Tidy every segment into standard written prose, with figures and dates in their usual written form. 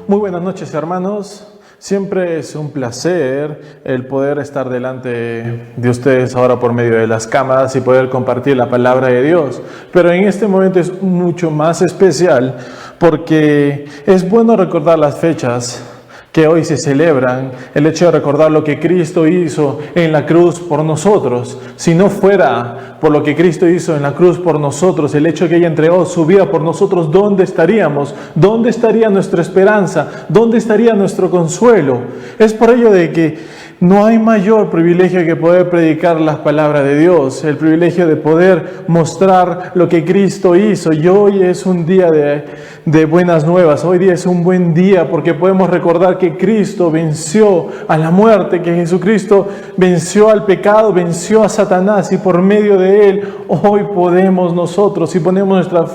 Muy buenas noches, hermanos. Siempre es un placer el poder estar delante de ustedes ahora por medio de las cámaras y poder compartir la palabra de Dios. Pero en este momento es mucho más especial porque es bueno recordar las fechas que hoy se celebran, el hecho de recordar lo que Cristo hizo en la cruz por nosotros. Si no fuera por lo que Cristo hizo en la cruz por nosotros, el hecho de que ella entregó su vida por nosotros, ¿dónde estaríamos? ¿Dónde estaría nuestra esperanza? ¿Dónde estaría nuestro consuelo? Es por ello de que no hay mayor privilegio que poder predicar las palabras de Dios, el privilegio de poder mostrar lo que Cristo hizo. Y hoy es un día de buenas nuevas, hoy día es un buen día porque podemos recordar que Cristo venció a la muerte, que Jesucristo venció al pecado, venció a Satanás, y por medio de Él hoy podemos nosotros, si ponemos nuestra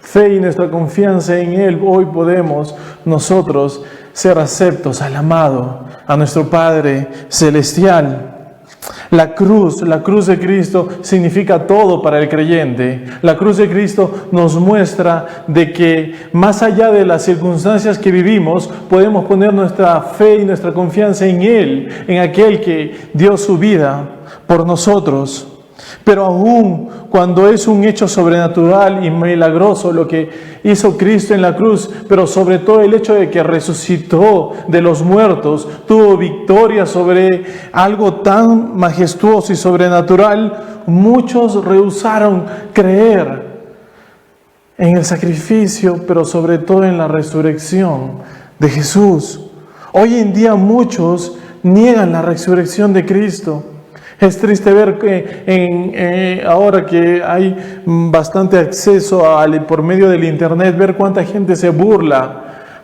fe y nuestra confianza en Él, hoy podemos nosotros ser aceptos al amado, a nuestro Padre Celestial. La cruz de Cristo significa todo para el creyente. La cruz de Cristo nos muestra de que más allá de las circunstancias que vivimos, podemos poner nuestra fe y nuestra confianza en Él, en aquel que dio su vida por nosotros. Pero aún cuando es un hecho sobrenatural y milagroso lo que hizo Cristo en la cruz, pero sobre todo el hecho de que resucitó de los muertos, tuvo victoria sobre algo tan majestuoso y sobrenatural, muchos rehusaron creer en el sacrificio, pero sobre todo en la resurrección de Jesús. Hoy en día muchos niegan la resurrección de Cristo. Es triste ver que ahora que hay bastante acceso por medio del internet, ver cuánta gente se burla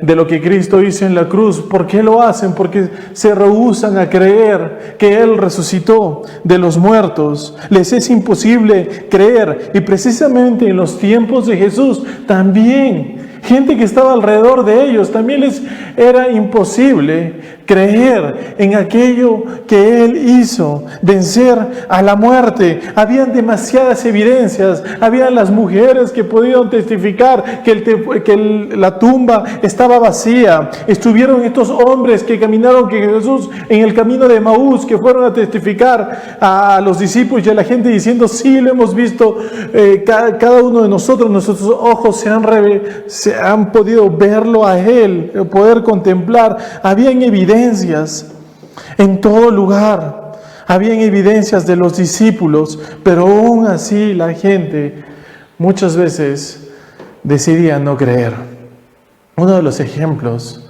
de lo que Cristo hizo en la cruz. ¿Por qué lo hacen? Porque se rehúsan a creer que Él resucitó de los muertos. Les es imposible creer, y precisamente en los tiempos de Jesús también gente que estaba alrededor de ellos, también les era imposible creer en aquello que Él hizo, vencer a la muerte. Habían demasiadas evidencias, habían las mujeres que podían testificar que la tumba estaba vacía. Estuvieron estos hombres que caminaron con Jesús en el camino de Emaús, que fueron a testificar a los discípulos y a la gente diciendo: sí, lo hemos visto, cada uno de nosotros, nuestros ojos se han podido verlo a Él, poder contemplar. Habían evidencias en todo lugar, habían evidencias de los discípulos, pero aún así la gente muchas veces decidía no creer. Uno de los ejemplos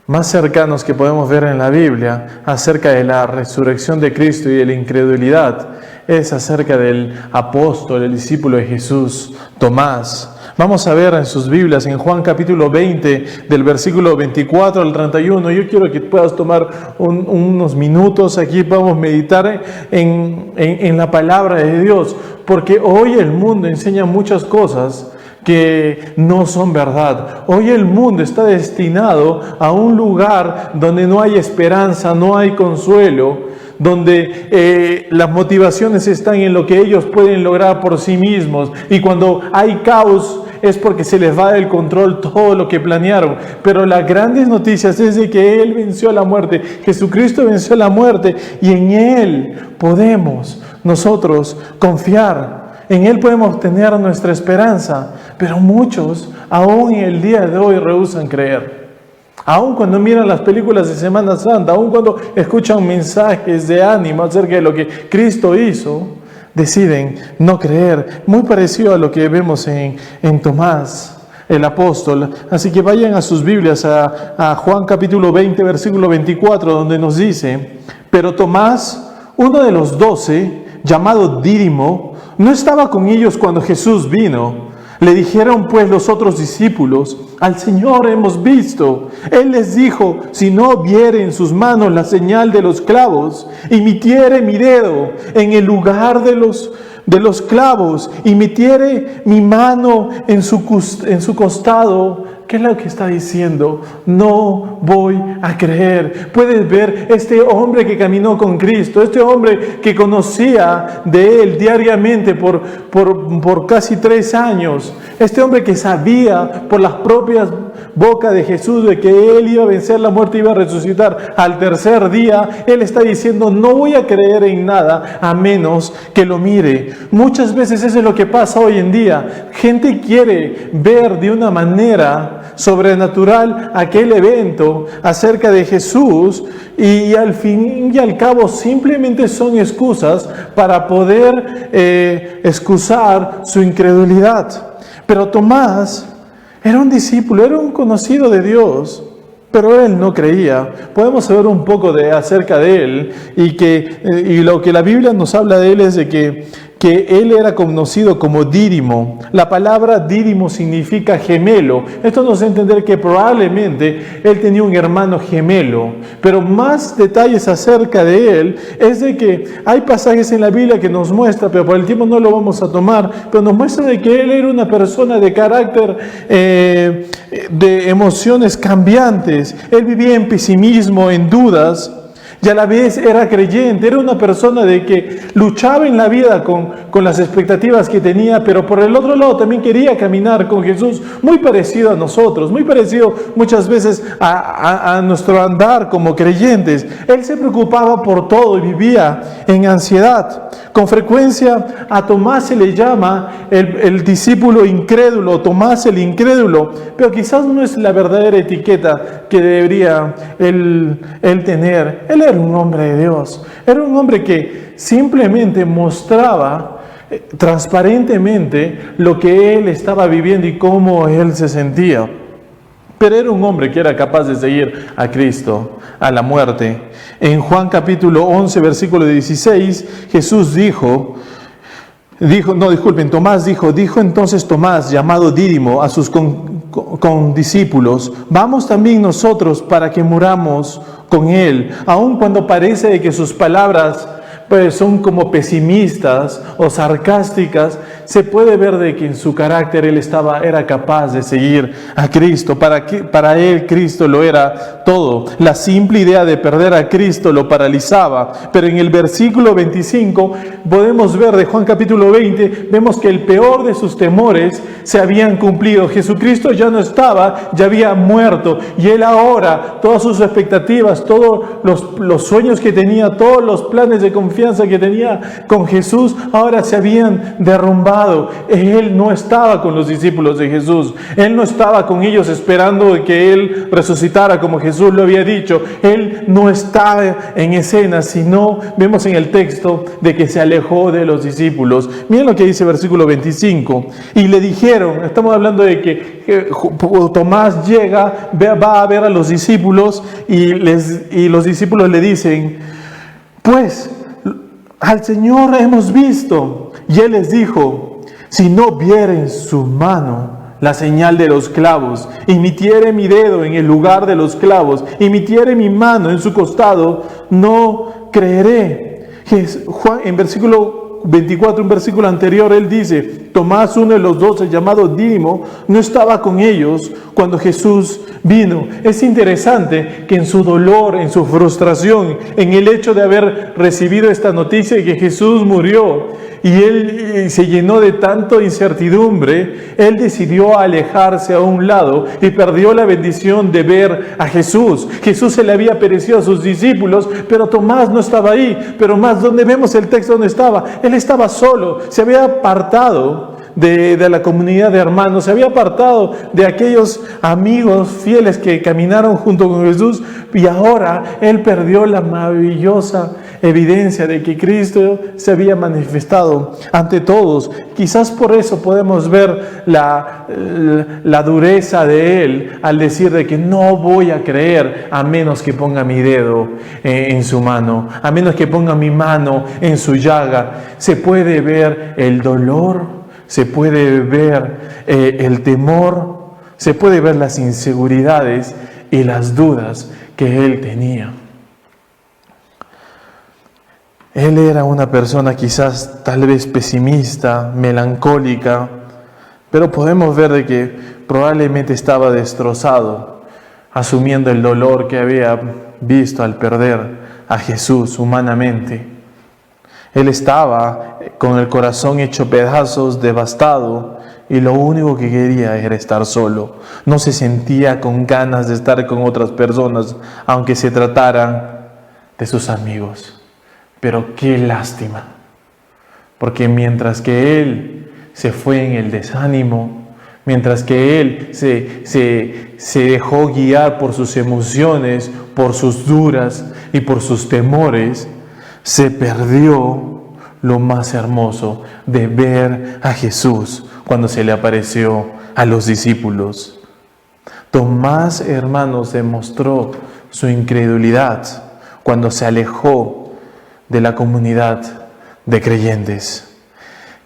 más cercanos que podemos ver en la Biblia acerca de la resurrección de Cristo y de la incredulidad es acerca del apóstol, el discípulo de Jesús, Tomás. Vamos a ver en sus Biblias, en Juan capítulo 20, del versículo 24 al 31. Yo quiero que puedas tomar unos minutos aquí, vamos a meditar en la palabra de Dios, porque hoy el mundo enseña muchas cosas que no son verdad. Hoy el mundo está destinado a un lugar donde no hay esperanza, no hay consuelo, donde las motivaciones están en lo que ellos pueden lograr por sí mismos, y cuando hay caos es porque se les va del control todo lo que planearon. Pero las grandes noticias es de que Él venció a la muerte, Jesucristo venció a la muerte, y en Él podemos nosotros confiar, en Él podemos tener nuestra esperanza. Pero muchos aún en el día de hoy rehúsan creer. Aún cuando miran las películas de Semana Santa, aún cuando escuchan mensajes de ánimo acerca de lo que Cristo hizo, deciden no creer. Muy parecido a lo que vemos en Tomás, el apóstol. Así que vayan a sus Biblias a Juan capítulo 20, versículo 24, donde nos dice: pero Tomás, uno de los 12, llamado Dídimo, no estaba con ellos cuando Jesús vino. Le dijeron pues los otros discípulos: al Señor hemos visto. Él les dijo: si no viere en sus manos la señal de los clavos, y metiere mi dedo en el lugar de los clavos, y metiere mi mano en su costado, ¿qué es lo que está diciendo? No voy a creer. Puedes ver este hombre que caminó con Cristo, este hombre que conocía de Él diariamente por casi 3 años, este hombre que sabía por las propias boca de Jesús de que Él iba a vencer la muerte y iba a resucitar al tercer día, Él está diciendo, no voy a creer en nada a menos que lo mire. Muchas veces eso es lo que pasa hoy en día. Gente quiere ver de una manera sobrenatural aquel evento acerca de Jesús y al fin y al cabo simplemente son excusas para poder excusar su incredulidad. Pero Tomás era un discípulo, era un conocido de Dios, pero él no creía. Podemos saber un poco acerca de él y lo que la Biblia nos habla de él es de que él era conocido como Dídimo. La palabra Dídimo significa gemelo. Esto nos da a entender que probablemente él tenía un hermano gemelo. Pero más detalles acerca de él es de que hay pasajes en la Biblia que nos muestra, pero por el tiempo no lo vamos a tomar, pero nos muestra de que él era una persona de carácter, de emociones cambiantes. Él vivía en pesimismo, en dudas. Y a la vez era creyente, era una persona de que luchaba en la vida con las expectativas que tenía, pero por el otro lado también quería caminar con Jesús, muy parecido a nosotros, muy parecido muchas veces a nuestro andar como creyentes. Él se preocupaba por todo y vivía en ansiedad. Con frecuencia a Tomás se le llama el discípulo incrédulo, Tomás el incrédulo, pero quizás no es la verdadera etiqueta que debería él tener. Él era un hombre de Dios, era un hombre que simplemente mostraba transparentemente lo que él estaba viviendo y cómo él se sentía. Pero era un hombre que era capaz de seguir a Cristo, a la muerte. En Juan capítulo 11, versículo 16, Jesús Tomás dijo entonces Tomás, llamado Dídimo, a sus condiscípulos, vamos también nosotros para que muramos con él, aun cuando parece de que sus palabras pues son como pesimistas o sarcásticas, se puede ver de que en su carácter él era capaz de seguir a Cristo. Para él Cristo lo era todo. La simple idea de perder a Cristo lo paralizaba. Pero en el versículo 25 podemos ver de Juan capítulo 20, vemos que el peor de sus temores se habían cumplido. Jesucristo ya no estaba, ya había muerto. Y él ahora, todas sus expectativas, todos los sueños que tenía, todos los planes de confianza que tenía con Jesús, ahora se habían derrumbado. Él no estaba con los discípulos de Jesús. Él no estaba con ellos esperando que Él resucitara como Jesús lo había dicho. Él no estaba en escena, sino vemos en el texto de que se alejó de los discípulos. Miren lo que dice versículo 25. Y le dijeron, estamos hablando de que Tomás llega, va a ver a los discípulos y los discípulos le dicen, pues al Señor hemos visto. Y Él les dijo, si no vieren su mano la señal de los clavos, y metiere mi dedo en el lugar de los clavos, y metiere mi mano en su costado, no creeré. Juan, en versículo 24, un versículo anterior, él dice, Tomás, uno de los 12, llamado Dídimo, no estaba con ellos cuando Jesús vino. Es interesante que en su dolor, en su frustración, en el hecho de haber recibido esta noticia de que Jesús murió, y él se llenó de tanta incertidumbre, él decidió alejarse a un lado y perdió la bendición de ver a Jesús. Jesús se le había aparecido a sus discípulos, pero Tomás no estaba ahí. Pero más, donde vemos el texto donde estaba, él estaba solo, se había apartado de la comunidad de hermanos, se había apartado de aquellos amigos fieles que caminaron junto con Jesús, y ahora él perdió la maravillosa evidencia de que Cristo se había manifestado ante todos. Quizás por eso podemos ver la dureza de él al decir de que no voy a creer a menos que ponga mi dedo en su mano, a menos que ponga mi mano en su llaga. Se puede ver el dolor, se puede ver el temor, se puede ver las inseguridades y las dudas que él tenía. Él era una persona quizás tal vez pesimista, melancólica, pero podemos ver de que probablemente estaba destrozado, asumiendo el dolor que había visto al perder a Jesús humanamente. Él estaba con el corazón hecho pedazos, devastado, y lo único que quería era estar solo. No se sentía con ganas de estar con otras personas, aunque se trataran de sus amigos. Pero qué lástima, porque mientras que él se fue en el desánimo, mientras que él se dejó guiar por sus emociones, por sus dudas y por sus temores, se perdió lo más hermoso de ver a Jesús cuando se le apareció a los discípulos. Tomás, hermanos, demostró su incredulidad cuando se alejó de la comunidad de creyentes.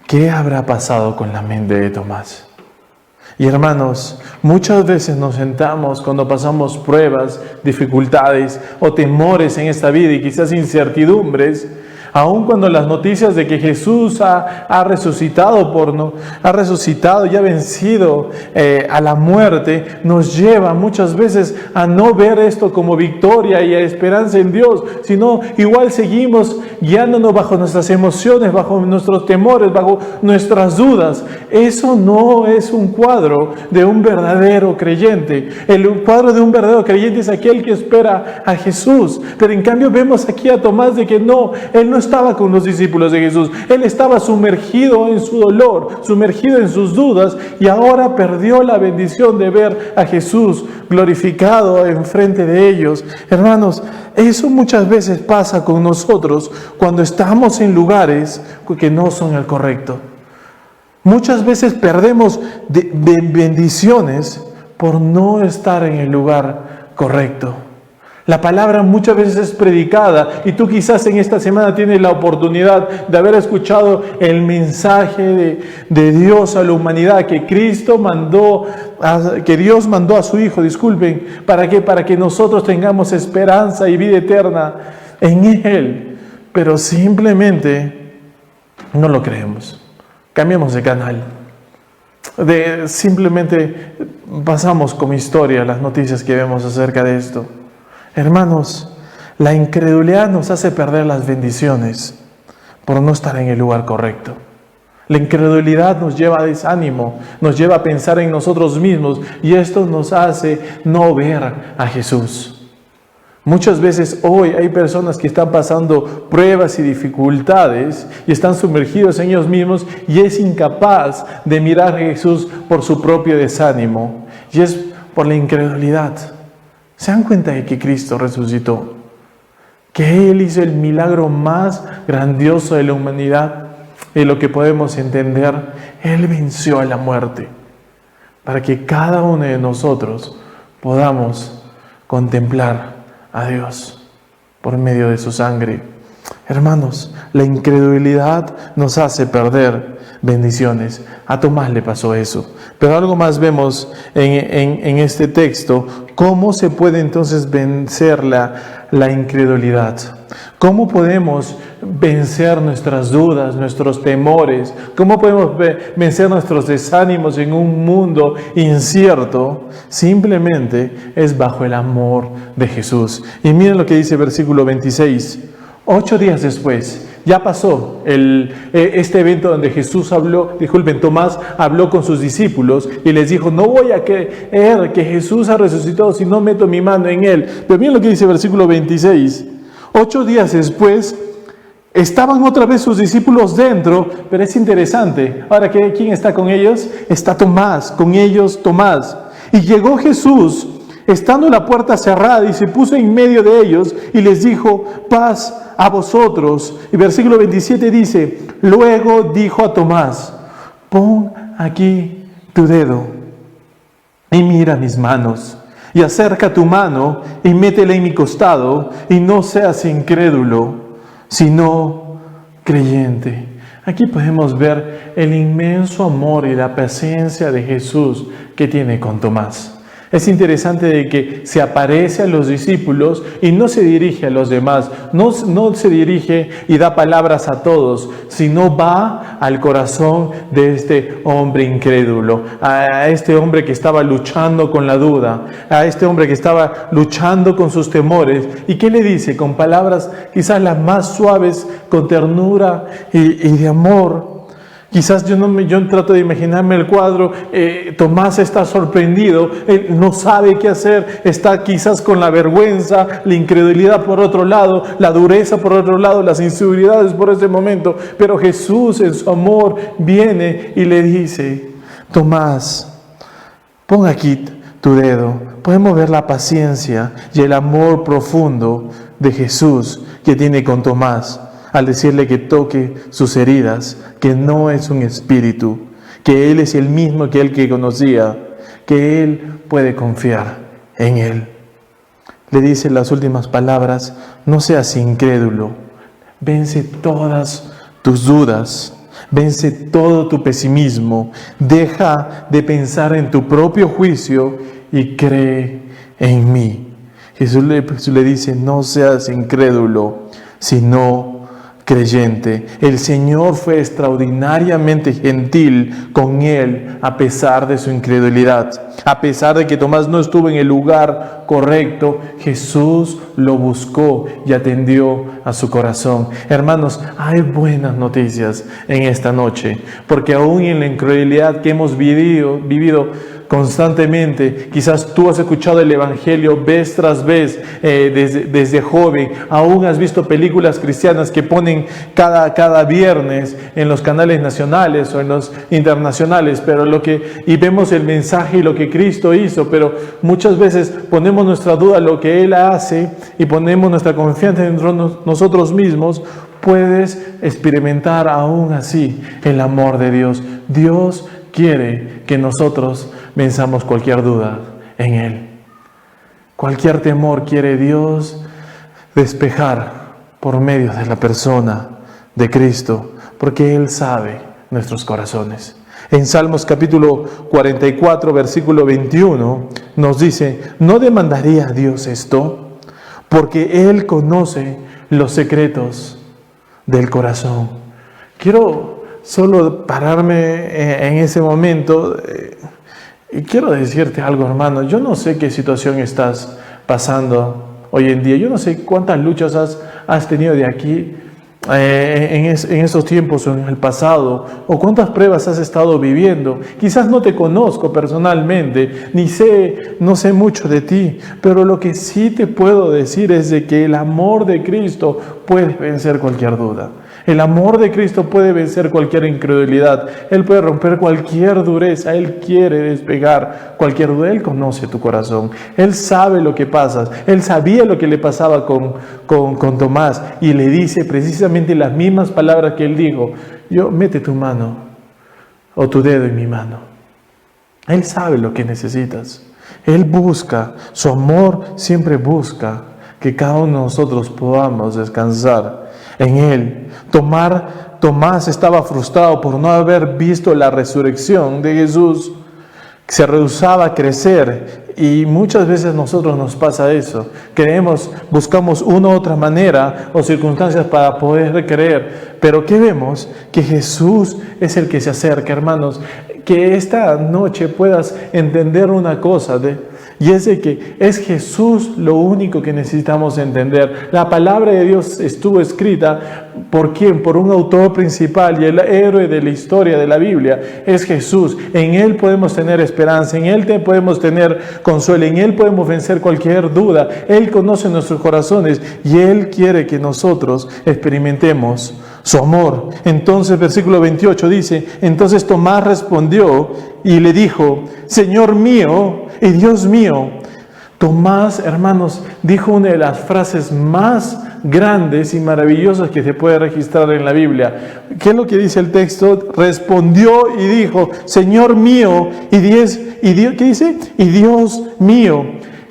¿Qué habrá pasado con la mente de Tomás? Y hermanos, muchas veces nos sentamos cuando pasamos pruebas, dificultades o temores en esta vida y quizás incertidumbres, aun cuando las noticias de que Jesús ha resucitado y ha vencido a la muerte, nos lleva muchas veces a no ver esto como victoria y a esperanza en Dios, sino igual seguimos guiándonos bajo nuestras emociones, bajo nuestros temores, bajo nuestras dudas. Eso no es un cuadro de un verdadero creyente. El cuadro de un verdadero creyente es aquel que espera a Jesús. Pero en cambio vemos aquí a Tomás de que no, él no estaba con los discípulos de Jesús. Él estaba sumergido en su dolor, sumergido en sus dudas, y ahora perdió la bendición de ver a Jesús glorificado enfrente de ellos. Hermanos, eso muchas veces pasa con nosotros cuando estamos en lugares que no son el correcto. Muchas veces perdemos de bendiciones por no estar en el lugar correcto. La palabra muchas veces es predicada y tú quizás en esta semana tienes la oportunidad de haber escuchado el mensaje de Dios a la humanidad, que Cristo mandó, que Dios mandó a su Hijo, ¿para qué? Para que nosotros tengamos esperanza y vida eterna en Él. Pero simplemente no lo creemos. Cambiamos de canal. Simplemente pasamos como historia las noticias que vemos acerca de esto. Hermanos, la incredulidad nos hace perder las bendiciones por no estar en el lugar correcto. La incredulidad nos lleva a desánimo, nos lleva a pensar en nosotros mismos, y esto nos hace no ver a Jesús. Muchas veces hoy hay personas que están pasando pruebas y dificultades y están sumergidos en ellos mismos y es incapaz de mirar a Jesús por su propio desánimo, y es por la incredulidad. ¿Se dan cuenta de que Cristo resucitó? Que Él hizo el milagro más grandioso de la humanidad, y lo que podemos entender, Él venció a la muerte para que cada uno de nosotros podamos contemplar a Dios por medio de su sangre. Hermanos, la incredulidad nos hace perder bendiciones. A Tomás le pasó eso. Pero algo más vemos en este texto. ¿Cómo se puede entonces vencer la incredulidad? ¿Cómo podemos vencer nuestras dudas, nuestros temores? ¿Cómo podemos vencer nuestros desánimos en un mundo incierto? Simplemente es bajo el amor de Jesús. Y miren lo que dice el versículo 26. 8 días después, ya pasó este evento donde Tomás habló con sus discípulos y les dijo: no voy a creer que Jesús ha resucitado si no meto mi mano en Él. Pero miren lo que dice el versículo 26. 8 días después, estaban otra vez sus discípulos dentro, pero es interesante. Ahora, ¿quién está con ellos? Está Tomás, con ellos Tomás. Y llegó Jesús, estando la puerta cerrada, y se puso en medio de ellos y les dijo: paz a vosotros. Y versículo 27 dice: luego dijo a Tomás: pon aquí tu dedo y mira mis manos, y acerca tu mano y métela en mi costado, y no seas incrédulo, sino creyente. Aquí podemos ver el inmenso amor y la paciencia de Jesús que tiene con Tomás. Es interesante de que se aparece a los discípulos y no se dirige a los demás, no se dirige y da palabras a todos, sino va al corazón de este hombre incrédulo, a este hombre que estaba luchando con la duda, a este hombre que estaba luchando con sus temores. ¿Y qué le dice? Con palabras quizás las más suaves, con ternura y de amor. Quizás yo trato de imaginarme el cuadro, Tomás está sorprendido, él no sabe qué hacer, está quizás con la vergüenza, la incredulidad por otro lado, la dureza por otro lado, las inseguridades por ese momento, pero Jesús en su amor viene y le dice: Tomás, pon aquí tu dedo. Podemos ver la paciencia y el amor profundo de Jesús que tiene con Tomás al decirle que toque sus heridas, que no es un espíritu, que Él es el mismo que Él que conocía, que Él puede confiar en Él. Le dice las últimas palabras: no seas incrédulo, vence todas tus dudas, vence todo tu pesimismo, deja de pensar en tu propio juicio y cree en mí. Jesús le dice: no seas incrédulo, sino creyente. El Señor fue extraordinariamente gentil con él a pesar de su incredulidad. A pesar de que Tomás no estuvo en el lugar correcto, Jesús lo buscó y atendió a su corazón. Hermanos, hay buenas noticias en esta noche, porque aún en la incredulidad que hemos vivido constantemente, quizás tú has escuchado el Evangelio vez tras vez, desde joven, aún has visto películas cristianas que ponen cada viernes en los canales nacionales o en los internacionales, y vemos el mensaje y lo que Cristo hizo, pero muchas veces ponemos nuestra duda en lo que Él hace y ponemos nuestra confianza en nosotros mismos. Puedes experimentar aún así el amor de Dios. Dios quiere que nosotros venzamos cualquier duda en Él. Cualquier temor quiere Dios despejar por medio de la persona de Cristo, porque Él sabe nuestros corazones. En Salmos capítulo 44, versículo 21, nos dice: ¿no demandaría a Dios esto? Porque Él conoce los secretos del corazón. Quiero solo pararme en ese momento y quiero decirte algo, hermano. Yo no sé qué situación estás pasando hoy en día. Yo no sé cuántas luchas has tenido de aquí en esos tiempos o en el pasado, o cuántas pruebas has estado viviendo. Quizás no te conozco personalmente, no sé mucho de ti, pero lo que sí te puedo decir es de que el amor de Cristo puede vencer cualquier duda. El amor de Cristo puede vencer cualquier incredulidad. Él puede romper cualquier dureza. Él quiere despegar cualquier duda. Él conoce tu corazón. Él sabe lo que pasas. Él sabía lo que le pasaba con Tomás. Y le dice precisamente las mismas palabras que Él dijo: mete tu mano o tu dedo en mi mano. Él sabe lo que necesitas. Él busca, su amor siempre busca que cada uno de nosotros podamos descansar en Él. Tomás estaba frustrado por no haber visto la resurrección de Jesús. Se rehusaba a crecer, y muchas veces nosotros nos pasa eso. Buscamos una u otra manera o circunstancias para poder creer. Pero ¿qué vemos? Que Jesús es el que se acerca, hermanos. Que esta noche puedas entender una cosa, y es de que es Jesús lo único que necesitamos entender. La palabra de Dios estuvo escrita ¿por quién? Por un autor principal, y el héroe de la historia de la Biblia es Jesús. En Él podemos tener esperanza, en Él podemos tener consuelo, en Él podemos vencer cualquier duda. Él conoce nuestros corazones y Él quiere que nosotros experimentemos su amor. Entonces, versículo 28 dice: entonces Tomás respondió y le dijo: Señor mío y Dios mío. Tomás, hermanos, dijo una de las frases más grandes y maravillosas que se puede registrar en la Biblia. ¿Qué es lo que dice el texto? Respondió y dijo: Señor mío y Dios, ¿qué dice? Y Dios mío.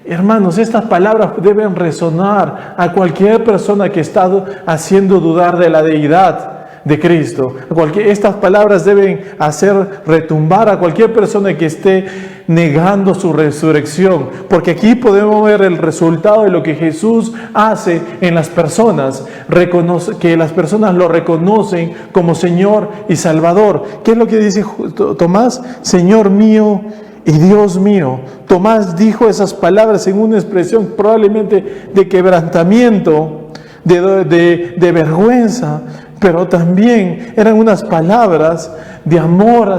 Hermanos, estas palabras deben resonar a cualquier persona que está haciendo dudar de la deidad de Cristo. Estas palabras deben hacer retumbar a cualquier persona que esté negando su resurrección, porque aquí podemos ver el resultado de lo que Jesús hace en las personas, que las personas lo reconocen como Señor y Salvador. ¿Qué es lo que dice Tomás? Señor mío y Dios mío. Tomás dijo esas palabras en una expresión probablemente de quebrantamiento, de vergüenza, pero también eran unas palabras de amor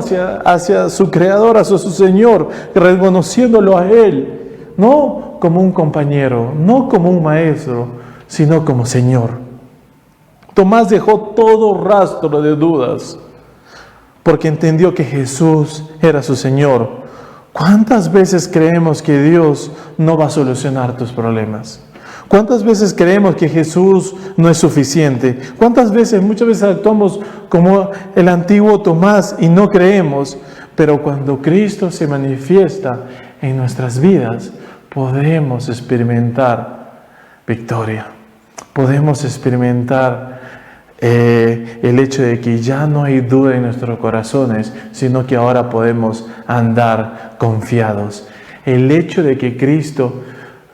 hacia su Creador, hacia su Señor, reconociéndolo a Él, no como un compañero, no como un maestro, sino como Señor. Tomás dejó todo rastro de dudas, porque entendió que Jesús era su Señor. ¿Cuántas veces creemos que Dios no va a solucionar tus problemas? ¿Cuántas veces creemos que Jesús no es suficiente? ¿Cuántas veces, muchas veces actuamos como el antiguo Tomás y no creemos? Pero cuando Cristo se manifiesta en nuestras vidas, podemos experimentar victoria. Podemos experimentar el hecho de que ya no hay duda en nuestros corazones, sino que ahora podemos andar confiados. El hecho de que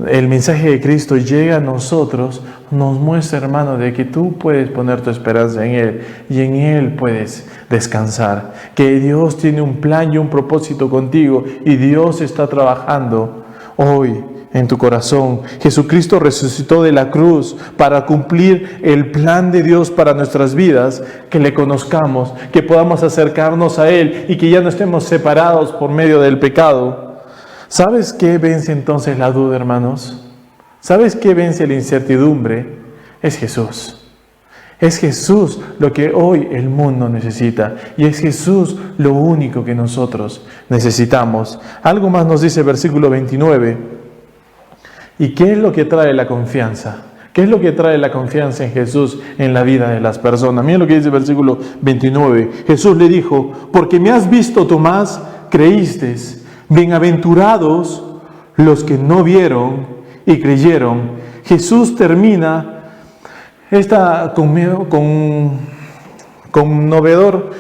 el mensaje de Cristo llega a nosotros, nos muestra, hermano, de que tú puedes poner tu esperanza en Él y en Él puedes descansar. Que Dios tiene un plan y un propósito contigo y Dios está trabajando hoy en tu corazón. Jesucristo resucitó de la cruz para cumplir el plan de Dios para nuestras vidas, que le conozcamos, que podamos acercarnos a Él y que ya no estemos separados por medio del pecado. ¿Sabes qué vence entonces la duda, hermanos? ¿Sabes qué vence la incertidumbre? Es Jesús. Es Jesús lo que hoy el mundo necesita y es Jesús lo único que nosotros necesitamos. Algo más nos dice el versículo 29. ¿Y qué es lo que trae la confianza? ¿Qué es lo que trae la confianza en Jesús en la vida de las personas? Miren lo que dice el versículo 29. Jesús le dijo: porque me has visto, Tomás, creíste. Bienaventurados los que no vieron y creyeron. Jesús termina esta conmovedor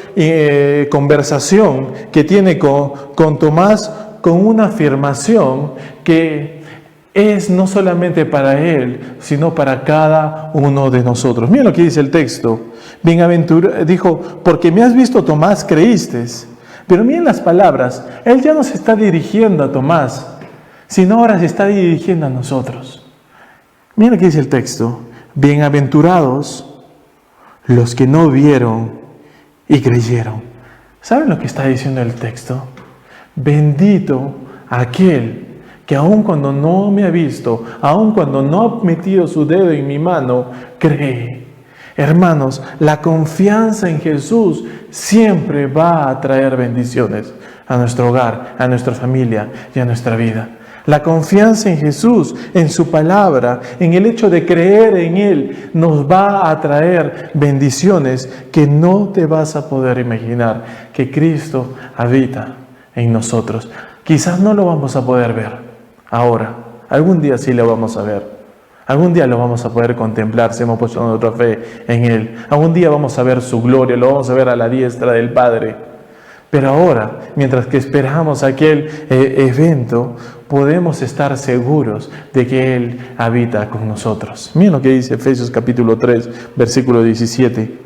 conversación que tiene con Tomás con una afirmación que es no solamente para él, sino para cada uno de nosotros. Miren lo que dice el texto. Dijo: porque me has visto, Tomás, creíste. Pero miren las palabras. Él ya no se está dirigiendo a Tomás, sino ahora se está dirigiendo a nosotros. Miren lo que dice el texto. Bienaventurados los que no vieron y creyeron. ¿Saben lo que está diciendo el texto? Bendito aquel que aun cuando no me ha visto, aun cuando no ha metido su dedo en mi mano, cree. Hermanos, la confianza en Jesús siempre va a traer bendiciones a nuestro hogar, a nuestra familia y a nuestra vida. La confianza en Jesús, en su palabra, en el hecho de creer en Él, nos va a traer bendiciones que no te vas a poder imaginar, que Cristo habita en nosotros. Quizás no lo vamos a poder ver ahora, algún día sí lo vamos a ver. Algún día lo vamos a poder contemplar si hemos puesto nuestra fe en Él. Algún día vamos a ver su gloria, lo vamos a ver a la diestra del Padre. Pero ahora, mientras que esperamos aquel evento, podemos estar seguros de que Él habita con nosotros. Miren lo que dice Efesios capítulo 3, versículo 17.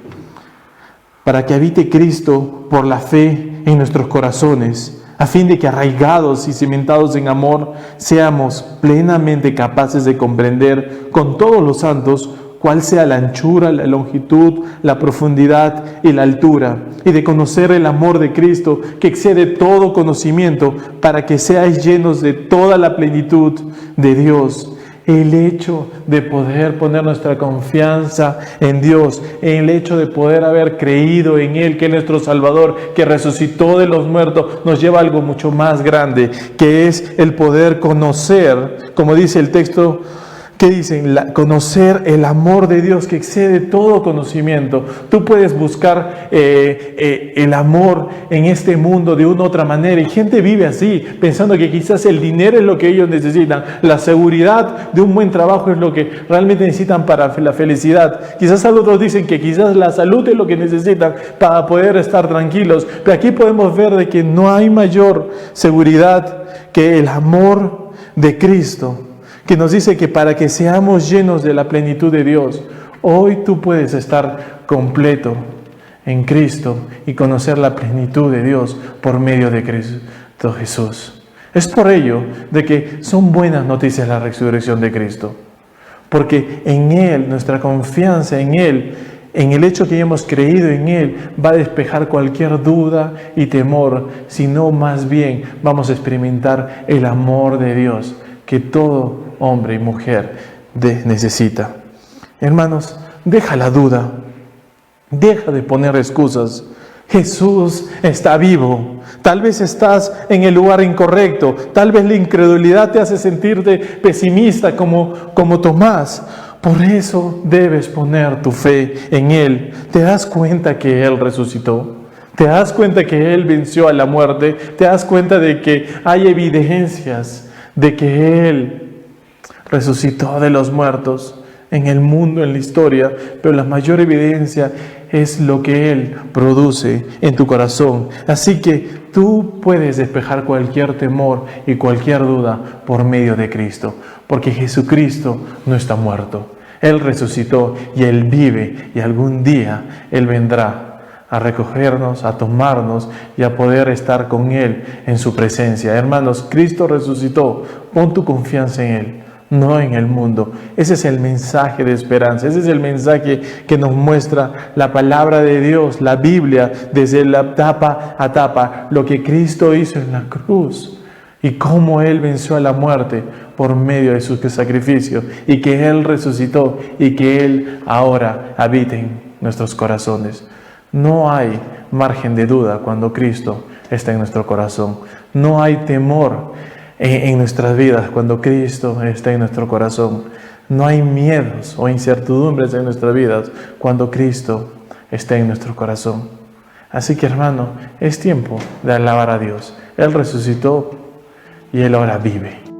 Para que habite Cristo por la fe en nuestros corazones, a fin de que arraigados y cimentados en amor, seamos plenamente capaces de comprender con todos los santos cuál sea la anchura, la longitud, la profundidad y la altura, y de conocer el amor de Cristo que excede todo conocimiento, para que seáis llenos de toda la plenitud de Dios. El hecho de poder poner nuestra confianza en Dios, el hecho de poder haber creído en Él, que es nuestro Salvador, que resucitó de los muertos, nos lleva a algo mucho más grande, que es el poder conocer, como dice el texto, ¿qué dicen? Conocer el amor de Dios que excede todo conocimiento. Tú puedes buscar el amor en este mundo de una u otra manera, y gente vive así, pensando que quizás el dinero es lo que ellos necesitan, la seguridad de un buen trabajo es lo que realmente necesitan para la felicidad. Quizás otros dicen que quizás la salud es lo que necesitan para poder estar tranquilos, pero aquí podemos ver de que no hay mayor seguridad que el amor de Cristo, que nos dice que para que seamos llenos de la plenitud de Dios, hoy tú puedes estar completo en Cristo y conocer la plenitud de Dios por medio de Cristo Jesús. Es por ello de que son buenas noticias la resurrección de Cristo, porque en Él, nuestra confianza en Él, En el hecho que hemos creído en Él, va a despejar cualquier duda y temor, sino más bien vamos a experimentar el amor de Dios que todo hombre y mujer necesita. Hermanos, deja la duda, deja de poner excusas. Jesús está vivo. Tal vez estás en el lugar incorrecto, tal vez la incredulidad te hace sentirte pesimista como Tomás. Por eso debes poner tu fe en Él. ¿Te das cuenta que Él resucitó? ¿Te das cuenta que Él venció a la muerte? ¿Te das cuenta de que hay evidencias de que Él resucitó de los muertos en el mundo, en la historia? Pero la mayor evidencia es lo que Él produce en tu corazón. Así que tú puedes despejar cualquier temor y cualquier duda por medio de Cristo, porque Jesucristo no está muerto. Él resucitó y Él vive, y algún día Él vendrá a recogernos, a tomarnos y a poder estar con Él en su presencia. Hermanos, Cristo resucitó. Pon tu confianza en Él, no en el mundo. Ese es el mensaje de esperanza, ese es el mensaje que nos muestra la palabra de Dios, la Biblia, desde la tapa a tapa, lo que Cristo hizo en la cruz y cómo Él venció a la muerte por medio de su sacrificio, y que Él resucitó y que Él ahora habita en nuestros corazones. No hay margen de duda cuando Cristo está en nuestro corazón. No hay temor en nuestras vidas cuando Cristo está en nuestro corazón. No hay miedos o incertidumbres en nuestras vidas cuando Cristo está en nuestro corazón. Así que, hermano, es tiempo de alabar a Dios. Él resucitó y Él ahora vive.